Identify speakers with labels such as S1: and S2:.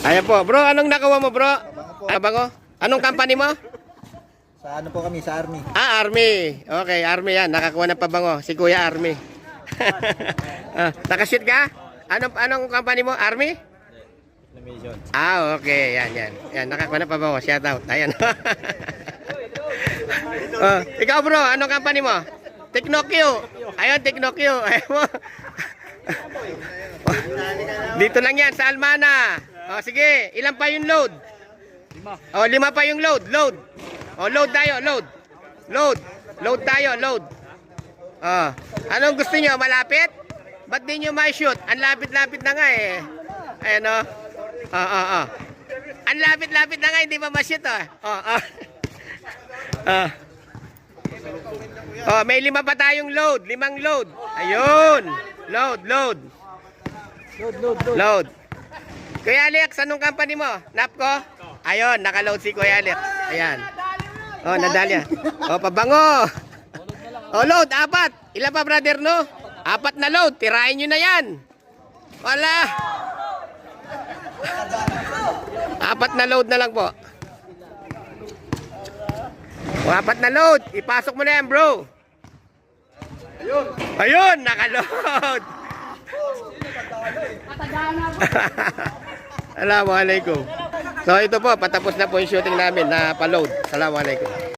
S1: Ayan po. Bro, anong nakuha mo, bro? Bango? Anong company mo?
S2: Sa ano po kami, sa Army.
S1: Ah, Army. Okay, Army yan. Nakakuha ng pabango. Si Kuya Army. Nakashoot ka? Anong company mo? Army? Ah, okay. Yan. Yan, nakakuha ng pabango. Shout out. Ayan. Ikaw, bro, anong company mo? Technocue. Ayun, Technocue. Ayun mo. Dito lang yan, sa Almana. Sige, ilan pa yung load? 5 pa yung load. Load tayo, load. Load tayo, load. Anong gusto nyo? Malapit? Ba't di nyo may-shoot? Ang lapit-lapit na nga eh. Ayan o. Ang lapit-lapit na nga, hindi pa ma-shoot may 5 pa tayong load. 5 load. Ayun. Load. Kuya Alex, anong company mo? Napco? Ayun, naka-load si Kuya Alex. Ayan. Nadalya. Pabango. Load, 4. Ilan pa, brother, no? 4 na load. Tirahin nyo na yan. Wala. 4 na load na lang po. 4 na load. Ipasok mo na yan, bro. Ayun, naka-load. Assalamualaikum. So ito po, patapos na po yung shooting namin na pa-load. Assalamualaikum.